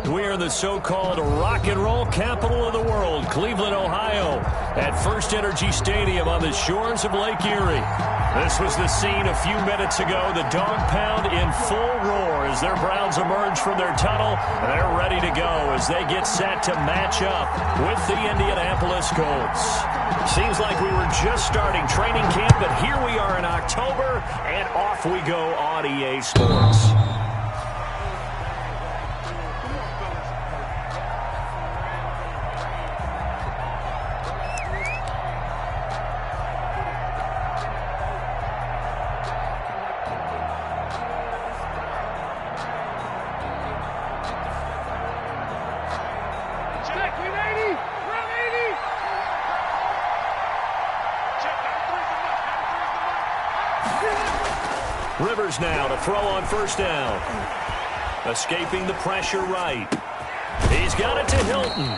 We're in the so-called rock and roll capital of the world, Cleveland, Ohio, at First Energy Stadium on the shores of Lake Erie. This was the scene a few minutes ago. The dog pound in full roar as their Browns emerge from their tunnel. They're ready to go as they get set to match up with the Indianapolis Colts. Seems like we were just starting training camp, but here we are in October, and off we go on EA Sports. Rivers now to throw on first down. Escaping the pressure right. He's got it to Hilton.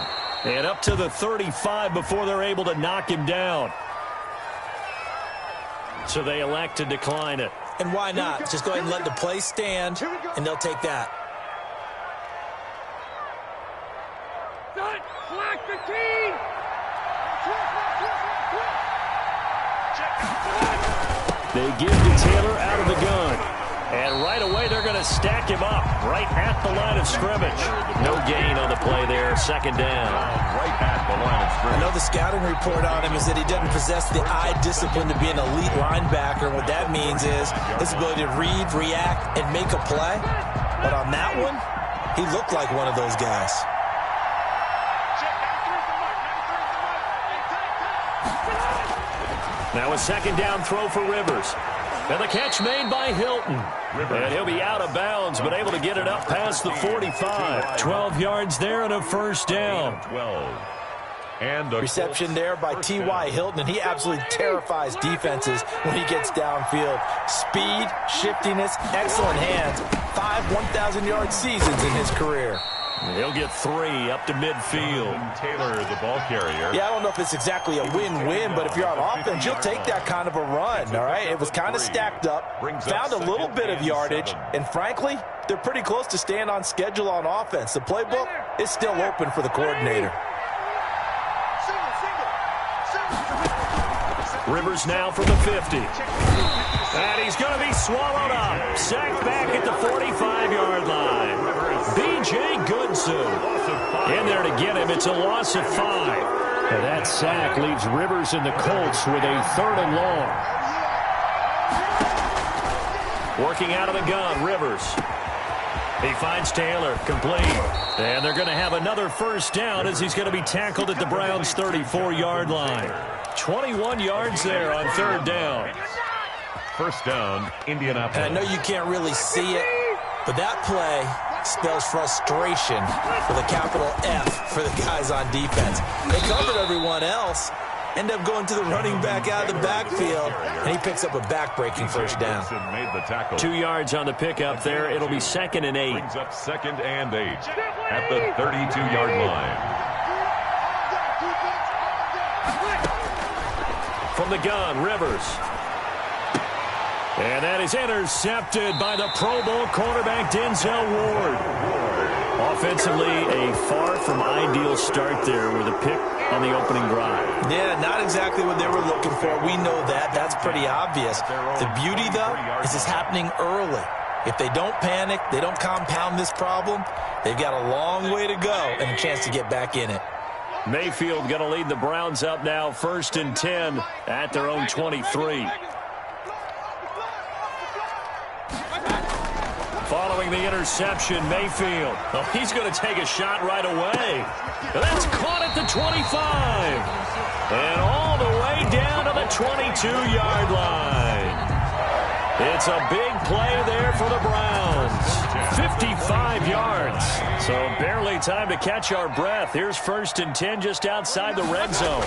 And up to the 35 before they're able to knock him down. So they elect to decline it. And why not? Just go ahead and let the play stand, and they'll take that. Black 15! They give to Taylor out of the gun. And right away, they're going to stack him up right at the line of scrimmage. No gain on the play there. Second down. Right at the line of scrimmage. I know the scouting report on him is that he doesn't possess the eye discipline to be an elite linebacker. What that means is his ability to read, react, and make a play. But on that one, he looked like one of those guys. Now a second down throw for Rivers. And the catch made by Hilton. And he'll be out of bounds, but able to get it up past the 45. 12 yards there and a first down. 12. And Reception there by T.Y. Hilton, and he absolutely terrifies defenses when he gets downfield. Speed, shiftiness, excellent hands. 5 1,000-yard seasons in his career. He'll get 3 up to midfield. Taylor, the ball carrier. Yeah, I don't know if it's exactly a win-win, but if you're on offense, you'll take that kind of a run, all right? It was kind of stacked up, found a little bit of yardage, and frankly, they're pretty close to staying on schedule on offense. The playbook is still open for the coordinator. Rivers now from the 50. And he's going to be swallowed up. Sacked back at the 45-yard line. B.J. Goodson in there to get him. It's a loss of 5. And that sack leaves Rivers and the Colts with a 3rd and long. Working out of the gun, Rivers. He finds Taylor, complete. And they're going to have another first down as he's going to be tackled at the Browns' 34-yard line. 21 yards there on 3rd down. First down, Indianapolis. And I know you can't really see it, but that play spells frustration with a capital F for the guys on defense. They covered everyone else, end up going to the running back out of the backfield, and he picks up a back-breaking first down. Made the tackle. 2 yards on the pickup there. It'll be 2nd and 8. Brings up 2nd and 8 at the 32-yard line. From the gun, Rivers. And that is intercepted by the Pro Bowl cornerback Denzel Ward. Offensively, a far from ideal start there with a pick on the opening drive. Yeah, not exactly what they were looking for. We know that. That's pretty obvious. The beauty, though, is it's happening early. If they don't panic, they don't compound this problem, they've got a long way to go and a chance to get back in it. Mayfield going to lead the Browns up now, 1st and 10 at their own 23. Following the interception, Mayfield. Oh, he's going to take a shot right away. That's caught at the 25. And all the way down to the 22-yard line. It's a big play there for the Browns. 55 yards. So barely time to catch our breath. Here's 1st and 10 just outside the red zone.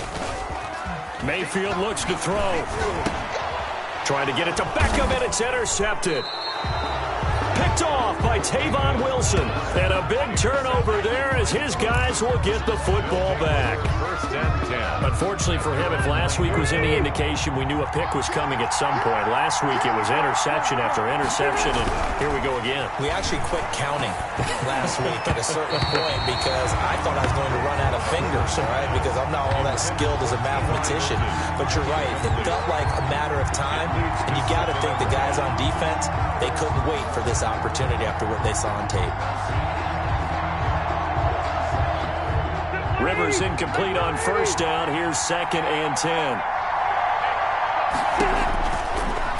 Mayfield looks to throw. Trying to get it to Beckham, and it's intercepted. Picked Picked off by Tavon Wilson. And a big turnover there as his guys will get the football back. First and 10. Unfortunately for him, if last week was any indication, we knew a pick was coming at some point. Last week it was interception after interception, and here we go again. We actually quit counting last week at a certain point because I thought I was going to run out of fingers, all right, because I'm not all that skilled as a mathematician. But you're right. It felt like a matter of time, and you got to think the guys on defense, they couldn't wait for this opportunity after what they saw on tape. Rivers incomplete on first down. Here's 2nd and 10.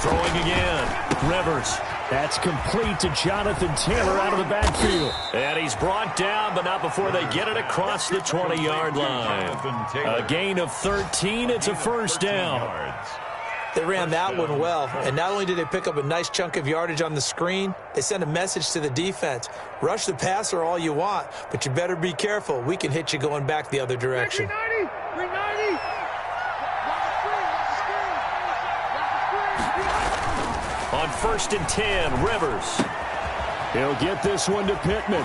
Throwing again. Rivers. That's complete to Jonathan Taylor out of the backfield. And he's brought down, but not before they get it across the 20-yard line. A gain of 13. It's a first down. They ran that one well, and not only did they pick up a nice chunk of yardage on the screen, they sent a message to the defense. Rush the passer all you want, but you better be careful. We can hit you going back the other direction. On 1st and 10, Rivers. He'll get this one to Pittman.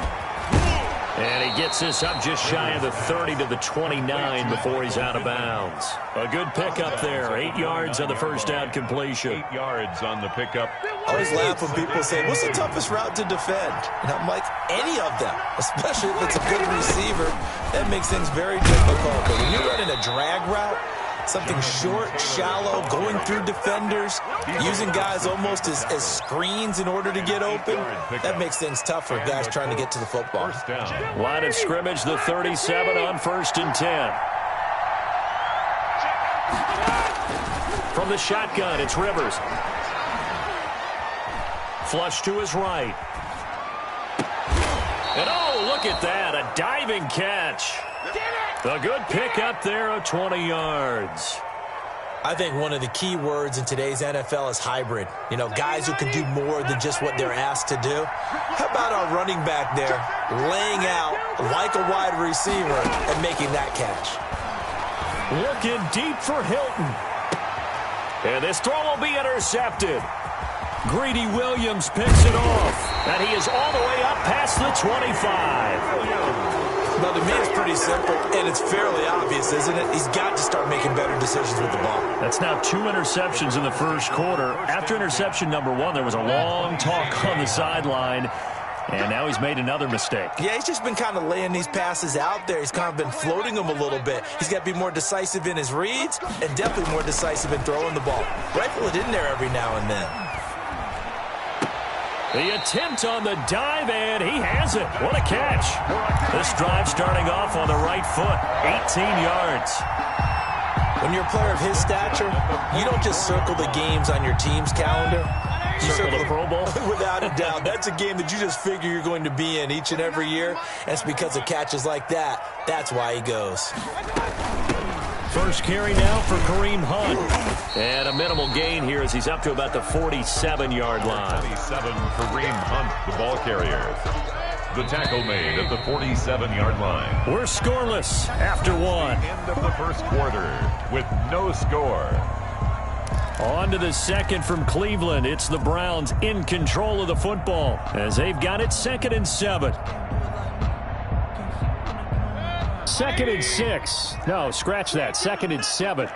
And he gets this up just shy of the 30 to the 29 before he's out of bounds. A good pickup there. 8 yards on the first down completion. 8 yards on the pickup. I always laugh when people say, what's the toughest route to defend? And I'm like, any of them, especially if it's a good receiver. That makes things very difficult. But when you're running a drag route, something short, shallow, going through defenders, using guys almost as screens in order to get open, that makes things tough for guys trying to get to the football. Line of scrimmage, the 37 on 1st and 10. From the shotgun, it's Rivers. Flush to his right. And oh, look at that, a diving catch. A good pick up there of 20 yards. I think one of the key words in today's NFL is hybrid. You know, guys who can do more than just what they're asked to do. How about our running back there laying out like a wide receiver and making that catch? Looking deep for Hilton. And this throw will be intercepted. Greedy Williams picks it off. And he is all the way up past the 25. Well, to me, it's pretty simple, and it's fairly obvious, isn't it? He's got to start making better decisions with the ball. That's now 2 interceptions in the first quarter. After interception number 1, there was a long talk on the sideline, and now he's made another mistake. Yeah, he's just been kind of laying these passes out there. He's kind of been floating them a little bit. He's got to be more decisive in his reads and definitely more decisive in throwing the ball. Rifle it in there every now and then. The attempt on the dive, and he has it. What a catch. This drive starting off on the right foot. 18 yards. When you're a player of his stature, you don't just circle the games on your team's calendar. You circle the Pro Bowl? Without a doubt. That's a game that you just figure you're going to be in each and every year. And it's because of catches like that. That's why he goes. First carry now for Kareem Hunt. And a minimal gain here as he's up to about the 47-yard line. 27, Kareem Hunt, the ball carrier. The tackle made at the 47-yard line. We're scoreless after 1. End of the first quarter with no score. On to the second from Cleveland. It's the Browns in control of the football as they've got it 2nd and 7. 2nd and 6. No, scratch that. 2nd and 7.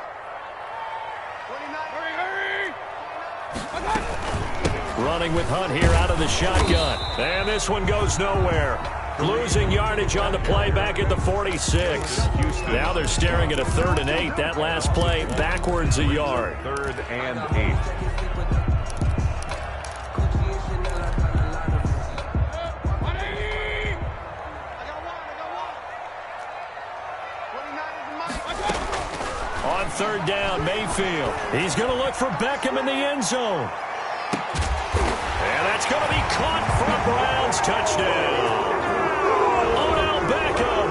Running with Hunt here out of the shotgun. And this one goes nowhere. Losing yardage on the play back at the 46. Now they're staring at a 3rd and 8. That last play backwards a yard. 3rd and 8. On 3rd down, Mayfield. He's going to look for Beckham in the end zone. And that's going to be caught for a Browns touchdown. Odell Beckham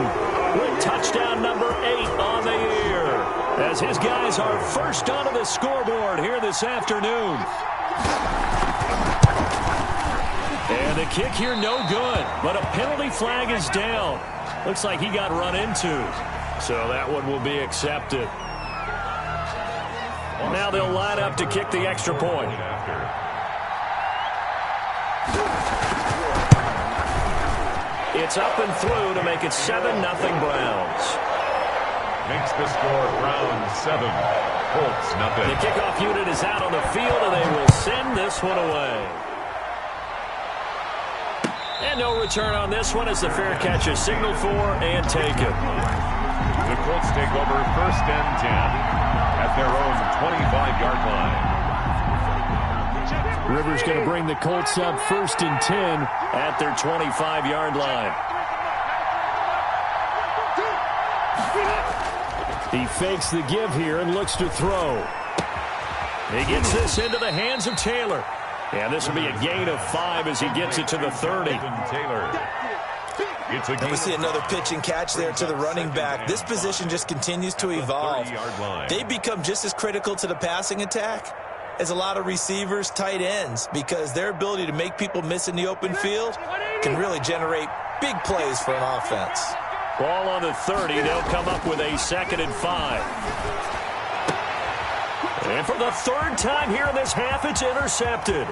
with touchdown number 8 on the year. As his guys are first onto the scoreboard here this afternoon. And the kick here no good, but a penalty flag is down. Looks like he got run into. So that one will be accepted. Now they'll line up to kick the extra point. It's up and through to make it 7-0 Browns. Makes the score Browns 7, Colts nothing. The kickoff unit is out on the field, and they will send this one away. And no return on this one as the fair catch is signaled for and taken. The Colts take over 1st and 10 at their own 25-yard line. Rivers going to bring the Colts up 1st and 10 at their 25-yard line. He fakes the give here and looks to throw. He gets this into the hands of Taylor. And this will be a gain of 5 as he gets it to the 30. And we see another pitch and catch there to the running back. This position just continues to evolve. They become just as critical to the passing attack as a lot of receivers, tight ends, because their ability to make people miss in the open field can really generate big plays for an offense. Ball on the 30. They'll come up with a 2nd and 5. And for the 3rd time here in this half, it's intercepted.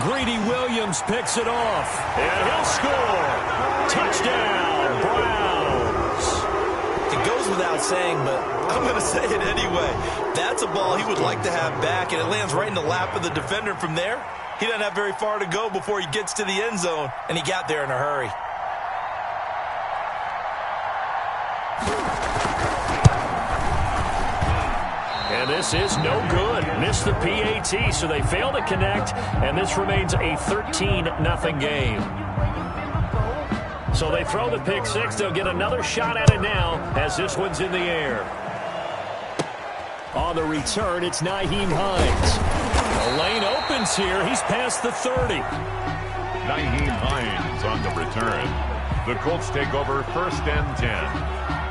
Greedy Williams picks it off, and he'll score. Touchdown, Browns. It goes without saying, but I'm going to say it anyway. That's a ball he would like to have back, and it lands right in the lap of the defender from there. He doesn't have very far to go before he gets to the end zone, and he got there in a hurry. And this is no good. Missed the PAT, so they fail to connect, and this remains a 13-0 game. So they throw the pick 6. They'll get another shot at it now as this one's in the air. On the return, it's Nyheim Hines. The lane opens here. He's past the 30. Nyheim Hines on the return. The Colts take over 1st and 10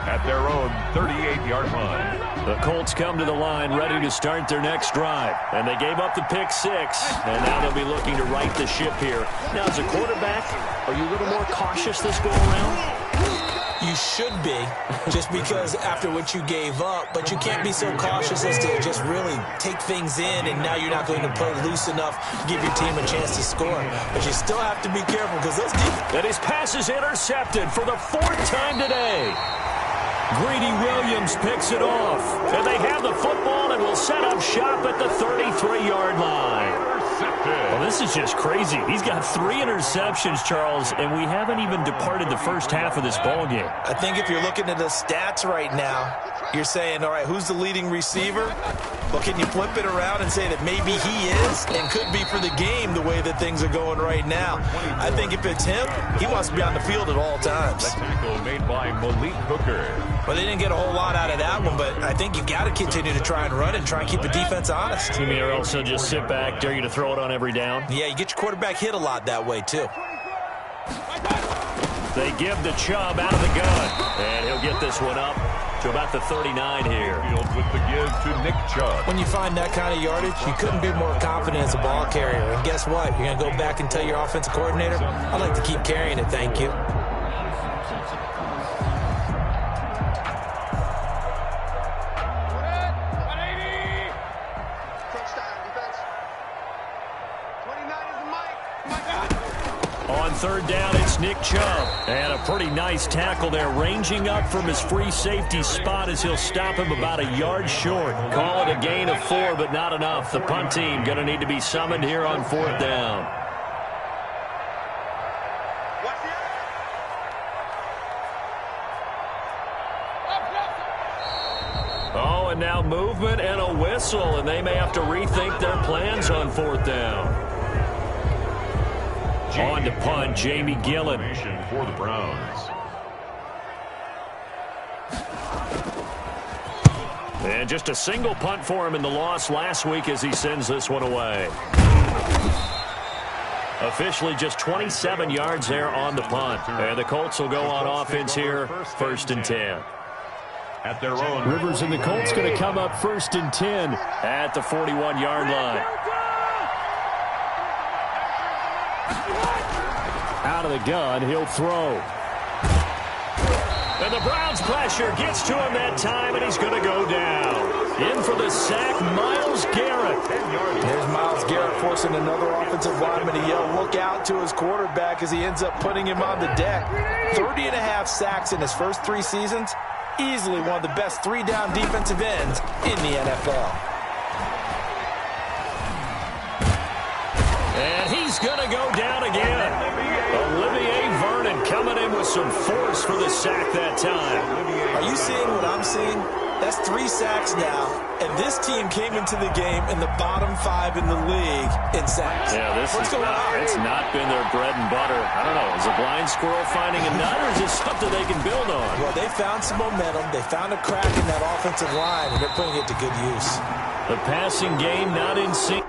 at their own 38-yard line. The Colts come to the line ready to start their next drive. And they gave up the pick 6, and now they'll be looking to right the ship here. Now, as a quarterback, are you a little more cautious this go-around? You should be, just because after what you gave up, but you can't be so cautious as to just really take things in, and now you're not going to play loose enough to give your team a chance to score. But you still have to be careful because those defense. And his pass is intercepted for the 4th time today. Greedy Williams picks it off, and they have the football and will set up shop at the 33-yard line. Well, this is just crazy. He's got 3 interceptions, Charles, and we haven't even departed the first half of this ballgame. I think if you're looking at the stats right now, you're saying, all right, who's the leading receiver? Well, can you flip it around and say that maybe he is and could be for the game the way that things are going right now? I think if it's him, he wants to be on the field at all times. The tackle made by Malik Hooker. Well, they didn't get a whole lot out of that one, but I think you've got to continue to try and run and try and keep the defense honest. You mean or else they'll just sit back, dare you to throw it on every down? Yeah, you get your quarterback hit a lot that way, too. They give the Chubb out of the gun, and he'll get this one up to about the 39 here. Field with the give to Nick Chubb. When you find that kind of yardage, you couldn't be more confident as a ball carrier. And guess what? You're going to go back and tell your offensive coordinator, I'd like to keep carrying it, thank you. On 3rd down, it's Nick Chubb. And a pretty nice tackle there, ranging up from his free safety spot as he'll stop him about a yard short. Call it a gain of 4, but not enough. The punt team going to need to be summoned here on 4th down. Oh, and now movement and a whistle, and they may have to rethink their plans on 4th down. On to punt, Jamie Gillen. For the Browns. And just a single punt for him in the loss last week as he sends this one away. Officially just 27 yards there on the punt. And the Colts will go on offense here, 1st and 10. At their own. Rivers and the Colts going to come up 1st and 10 at the 41-yard line. Out of the gun, he'll throw. And the Browns pressure gets to him that time, and he's going to go down. In for the sack, Myles Garrett. There's Myles Garrett forcing another offensive lineman to yell, look out to his quarterback as he ends up putting him on the deck. 30.5 sacks in his first 3 seasons. Easily one of the best 3-down defensive ends in the NFL. And he's going to go down again. Olivier Vernon coming in with some force for the sack that time. Are you seeing what I'm seeing? That's 3 sacks now, and this team came into the game in the bottom 5 in the league in sacks. Yeah, What's going on? It's not been their bread and butter. I don't know, is a blind squirrel finding a nut, or is this something they can build on? Well, they found some momentum. They found a crack in that offensive line, and they're putting it to good use. The passing game not in sync.